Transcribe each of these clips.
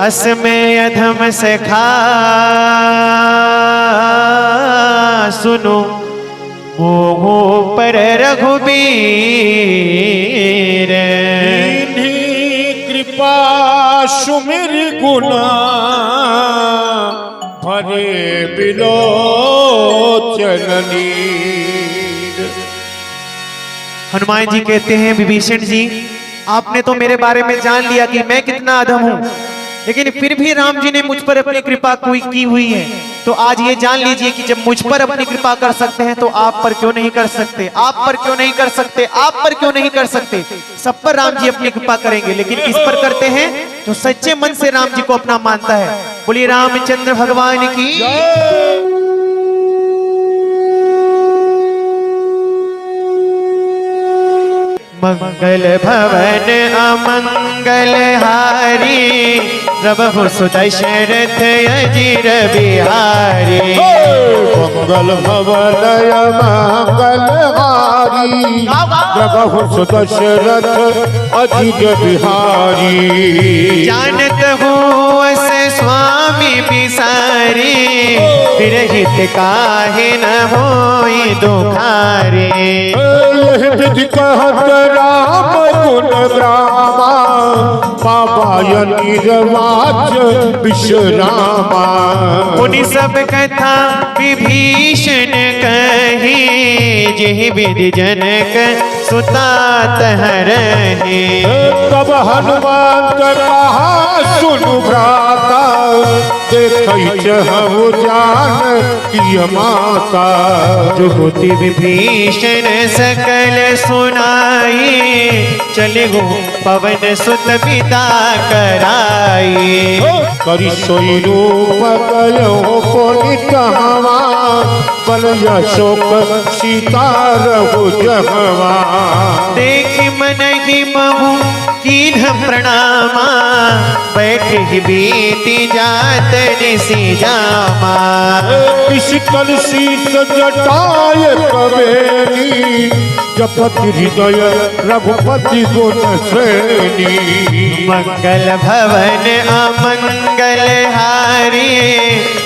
असमय अधम से खा सुनो मोह पर रघुबीर। कृपा सुमिर गुना भरे बिलोचनी। हनुमान जी कहते हैं विभीषण जी, आपने तो मेरे बारे में जान लिया कि मैं कितना अधम हूं, लेकिन फिर भी राम जी ने मुझ पर अपनी कृपा की हुई है। तो आज ये जान लीजिए कि जब मुझ पर अपनी कृपा कर सकते हैं तो आप पर क्यों नहीं कर सकते, आप पर क्यों नहीं कर सकते, आप पर क्यों नहीं कर सकते। सब पर राम जी अपनी कृपा करेंगे, लेकिन किस पर करते हैं? जो सच्चे मन से राम जी को अपना मानता है। बोलिए रामचंद्र भगवान की। मंगल भवन अमंगल हारी, प्रभु सुदशरथ अजीर बिहारी। मंगल भवन अमंगल हारी, प्रभु सुदशरथ अजीर बिहारी। जानत हूँ से स्वामी बिसारी, विरहित काहे न होई दुखारी। विधि कहत राम गुण ग्रामा, बाबा नीरवाच विश्रामा। उन सब कथा विभीषण कही, जेहि विधि जनक सुता तहरहि। तब हनुमान कहा सुनु भ्राता, देखै चहु जान किय माता। जुगुति विभीषण सकल सुनाई, चले गो पवन सुत पिता कराई। करि सोई रूप गयो पुनितहवा, बल अशोक सीता रहु जहवा। देख मन ही महु कीन्ह प्रणामा, बैठे ही बीती जात निसी जामा। विशिकल शीत जटाय कवेरी, जपति हृदय रघुपति गुण श्रेणी। मंगल भवन अमंगल हारी,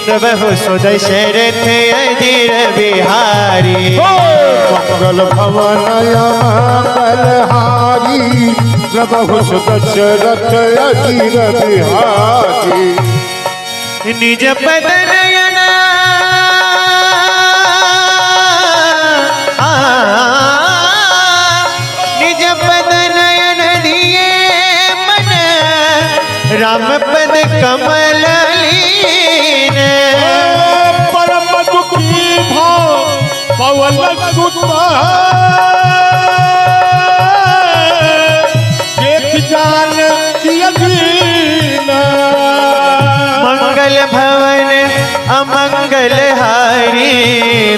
प्रभु सुदशरथ अजीर बिहारी। मंगल भवन अमंगल हारी, प्रभु सुदशरथ अजीर बिहारी। निज पद नयन निज पद नयन दिए मन, राम पद कमल लीन। परम दुखी भाव पवन सुत, देख जान किय दीन। मंगल भवन अमंगल हारी,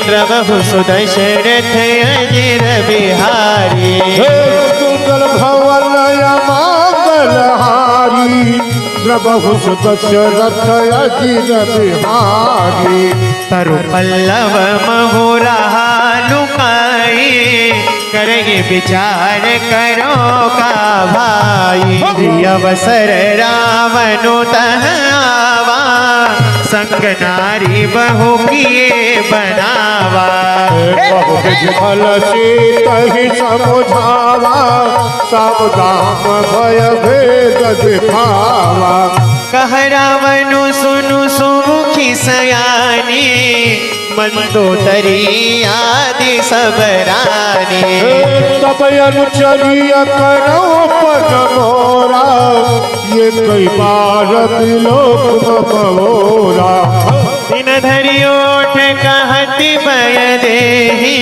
प्रभु सुदशरथ अजीर बिहारी। मंगल भवन अमंगल हारी, प्रभु सुदशरथ अजीर बिहारी। तरु पल्लव महुरा लुकाई, करेंगे विचार करो का भाई। अवसर रावण तहावा, संग नारी बहु किए बनावा। फल सीत ही समझावा, सावधान भय भेद दिखावा। कह रावण सुनु सुमुखी सयानी, मंदोदरी आदि सब रानी। तब अनुचरिय करो पद मोरा, ये कई बार विलोक मोरा। दिन धरि ओठ कहति भय देहि,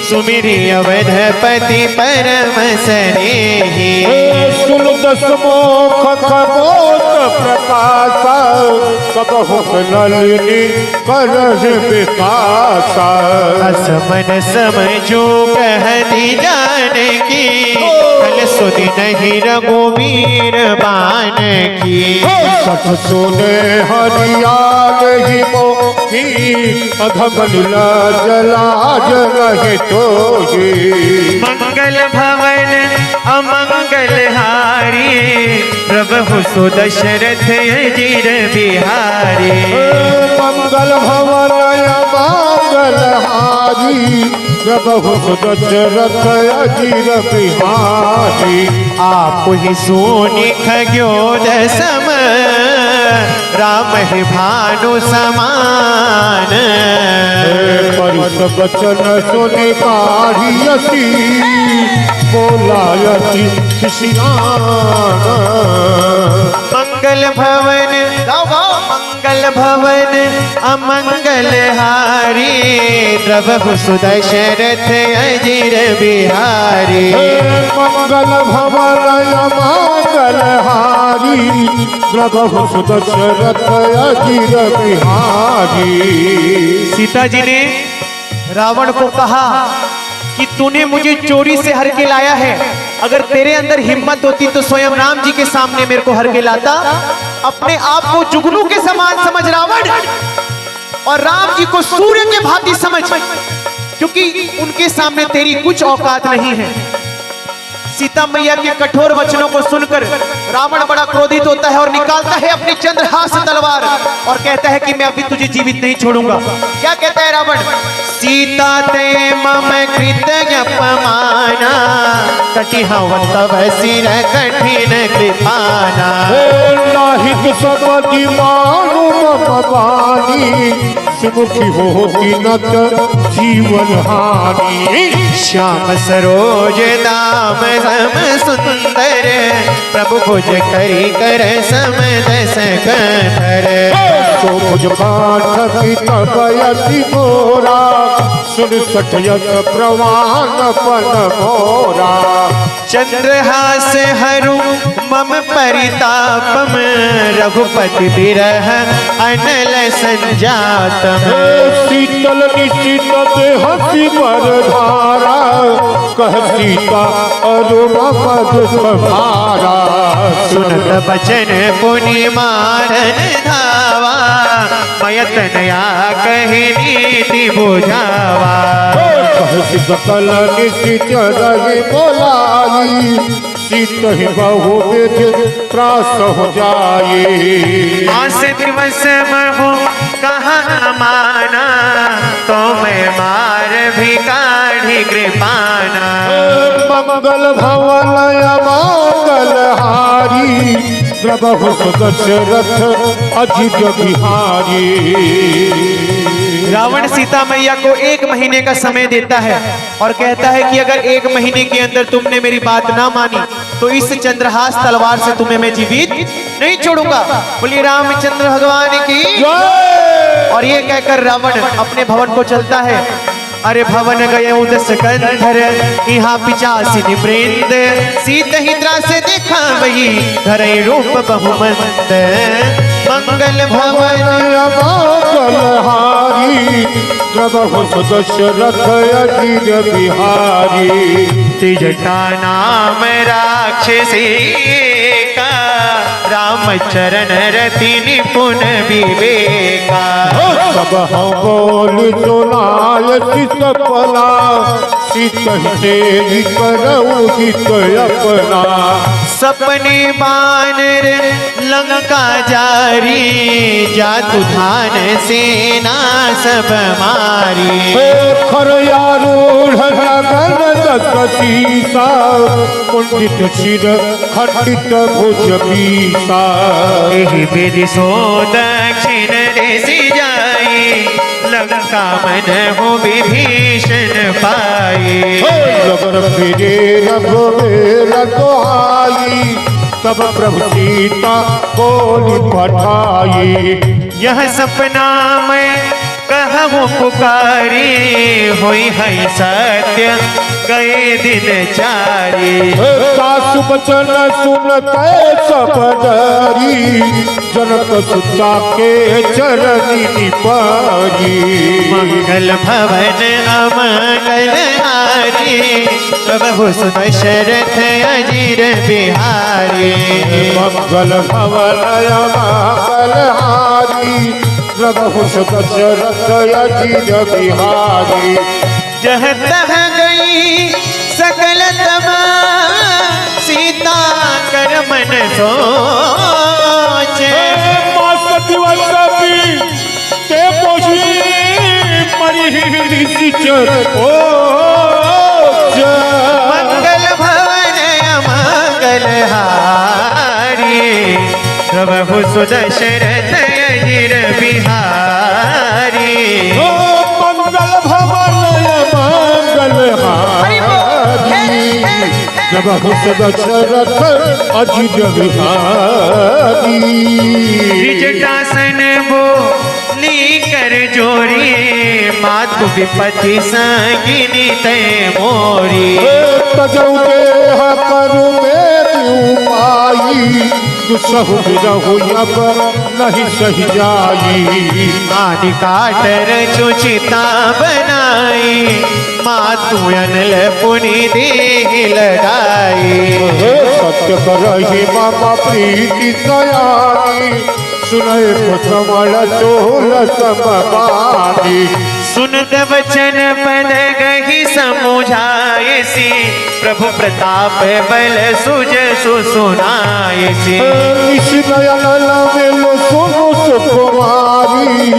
सुमिरि अवधपति परम सनेहि। सुन दस मोख खबोत प्रकाशा, कबहु नलिनी करह विकासा। असमन समझो कहति जानकी, कल सुधि नहीं रघुवीर बान की। सठ सुने हरियाल ही मोही, अधम लाज नहीं तोही। मंगल भवन अमंगल सुदशरथ अजीर बिहारी। मंगल भवन मंगल हारी प्रभु सुदशरथ अजीर बिहारी। आप ही सोनि खग्योद सम राम है भानु समान। परिस बचन सुनि काढ़ियसी बोलायसी खिसियान। मंगल भवन गाओ गाओ मंगल भवन अमंगल हारी प्रभु सुदशरथ अजीर बिहारी। मंगल भवन मंगल हारी प्रभु सुदशरथ अजीर बिहारी। सीता जी ने रावण को कहा कि तूने मुझे चोरी से हर के लाया है, अगर तेरे अंदर हिम्मत होती तो स्वयं राम जी के सामने मेरे को हर के लाता। अपने आप को जुगनू के समान समझ रावण, और राम जी को सूर्य के भांति समझ, क्योंकि उनके सामने तेरी कुछ औकात नहीं है। सीता मैया के कठोर वचनों को सुनकर रावण बड़ा क्रोधित होता है और निकालता है अपनी चंद्रहास तलवार और कहता है कि मैं अभी तुझे जीवित नहीं छोड़ूंगा। क्या कहता है रावण? सीता ते मम कृत अपमाना कटिहवत सिर कठिन कृपाना। नाहिक समझि मानु मम बानी सुमुखी होती नत जीवन हानि। श्याम सरोज दाम सम सुंदर प्रभु भुज करी कर सम दस कंधर। सो भुज पाठ की तपयति मोरा सुन सठयत प्रवान पन मोरा। चंद्रहास हरु मम परितापम रघुपति बिरह अनल संजातम। शीतल निश्चित हसी पर धारा कह सीता अरुमा पद सभारा। सुनत बचन पुनि मारन धावा मयत नया कही नीति बुझावा। सकल निश्चित रही बोलाई सीत ही बहु विध त्रास हो जाए। आस दिवस महु कहाँ माना तो मैं मार भी काढ़ी कृपाना। मंगल भवन मंगल हारी प्रभु सुदशरथ अजीर बिहारी। रावण सीता मैया को 1 महीने का समय देता है और कहता है कि अगर 1 महीने के अंदर तुमने मेरी बात ना मानी तो इस चंद्रहास तलवार से तुम्हें मैं जीवित नहीं छोड़ूंगा। बोलिए रामचंद्र भगवान की। और ये कहकर रावण अपने भवन को चलता है। अरे भवन गए 10 कंधर यहाँ 85 वृंद सीत ही से देखा वही धरे रूप बहुमंद। मंगल भवन मंगल हारी प्रभु सुदशरथ अजीर बिहारी। तिज का नाम राक्षसी का रामचरण रति निपुण विवेका। सब हम बोल सुनाय सपना सीत तेरी करऊ हित अपना। सपने बानर लंका जारी जातु धान सेना सब मारी। खरयारूढ़ गगन दशीसा कुंडित शिर खंडित भुज बीसा। एहि विधि सो दक्षिण ऋषि जाई लंका मन हो विभीषण पाई। नगर फिरे रघुवीर दुहाई तब प्रभु सीता बोली पठाई। यह सपना मैं कहूँ पुकारी हुई है सत्य गए दिन चारी। सासु बचन सुनते सब डरी जनक सुता के चरनी निपारी। मंगल भवन अमंगल हारी प्रभु सुदशरथ अजीर बिहारी। मंगल भवन मंगल हारी प्रभु सुदशरथ अजीर बिहारी। जह तह गई सकल तमा सीता कर मन सो निश्चर हो मंगल भवन मंगल हारी प्रभु सुदशरथ अजिर बिहारी मंगल भवन मंगल हारी प्रभु सुदशरथ अजिर बिहारी विजटासन बोली कर जोरी मातु विपत्ति संगिनी तय मोरी तजऊ देह करु मेरी उपाई दुसहु बिरहु अब नहीं सही जाई आदि काटर चुचिता बनाई मातु अनल पुनि देह लगाई सत्य करहि मम प्रीति सयानी सुनय कुसमल चोल समबानी सुनत वचन पद गहि समुझायसी प्रभु प्रताप बल सुज सुनायसी निशिनयन लवेलो सुनु सुकुमारी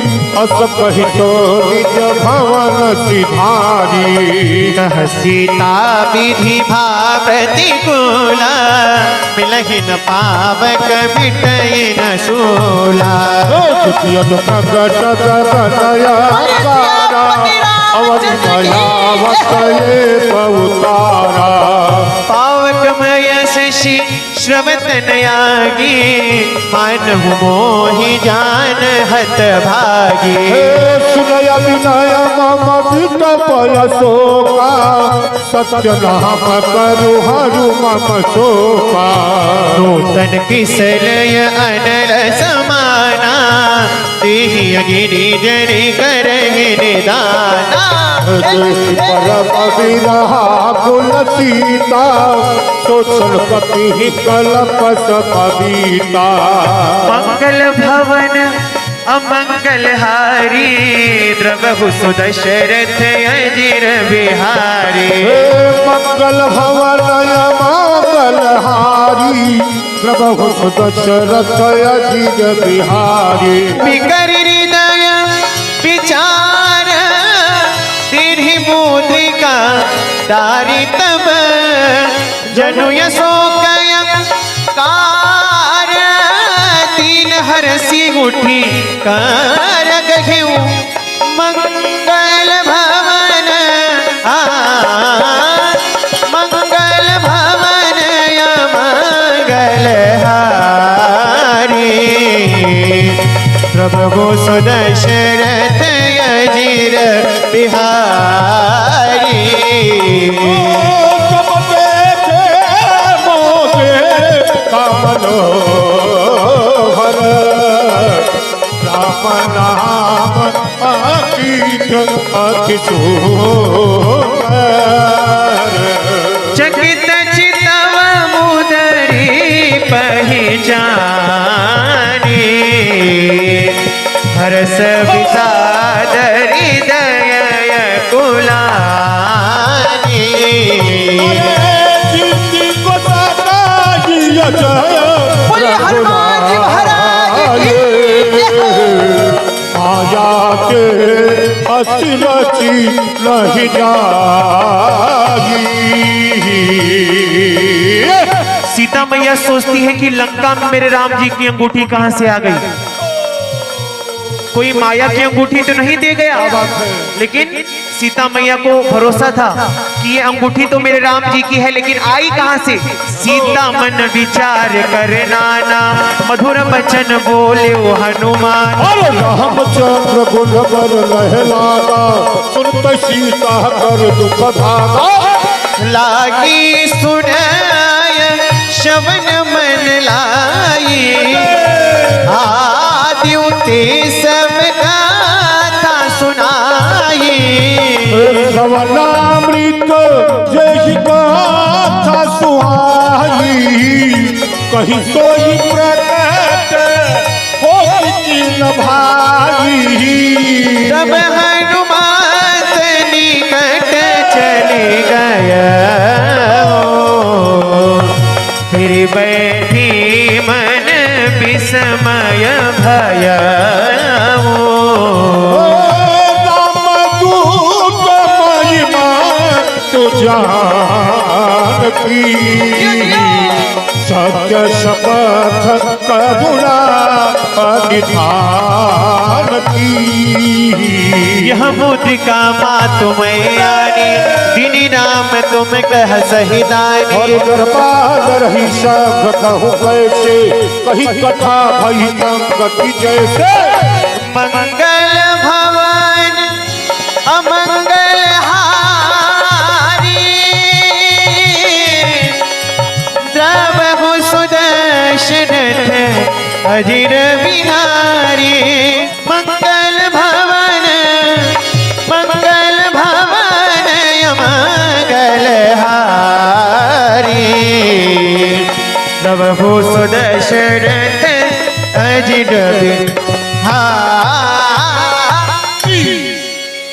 अस कहि तो निज भवन सिधारी कह सीता विधि भाव प्रतिकूला मिलहि न पावक मिटहि न शूला सुखियन प्रगट दया सारा अवध मयावत ये पवतारा पावकमय शशि श्रवतनयागी मानहु मोहि जान हत भागी सुनय विनय मम विटपय शोका सत्य नाम करु हरु मम शोका नूतन किसलय अनल समाना देहि अगिरि जनि करहि निदाना परम विरहा कुल सीता सोचल कपि कलप कविता मंगल भवन अमंगल हारी द्रवहु सुदशरथ अजिर बिहारी मंगल भवन मंगल हारी प्रभु सुदशरथ अजिर बिहारी विकर हृदय विचार दीर्घ मुद्रिका दारी तब जनु यशोकय कार तीन हरसी उठी कार गहिउ मंगल भवन मंगल भवन मंगल हारी प्रभु सुदशरथ अजिर बिहारी राम नाम अकीट चकित चितव मुदरी पहचानी हरस विषाद हृदय कुलानी हनुमान जी महाराज माया के असरची नहीं जागी सीता मैया सोचती है कि लंका में मेरे राम जी की अंगूठी कहां से आ गई कोई माया की अंगूठी तो नहीं दे गया लेकिन सीता मैया को भरोसा था कि ये अंगूठी तो मेरे राम जी की है लेकिन आई कहां से सीता मन विचार कर नाना मधुर बचन बोले ओ हनुमान अरे रामचंद्र गुण बर लहलाना सुनत सीता कर दुख भागा लागी सुनाय शवन मन लाई आद्युते सब गाथा सुनाई श्रवणामृत जय गाथा सुहाई कही सोई प्रकट हो चिन भाई तब हनुमान निकट चले गया फिर बैठी मन विस्मय भय राम दूत जानकी सत्य शपथ करुणा निधान की। यह मुद्रिका माँ तुम्हें आनी, दिनी नाम तुम कह सही दानी। और दरबार रही सब कहूँ कैसे, कही कथा भई गति जैसे। मंगल भवन अमंगल हारी, द्रवहु सुदर्शन अजिर बिहारी। मंगल भवन अमंगल हारी, द्रवहु सुदर्शन अजिर बिहारी।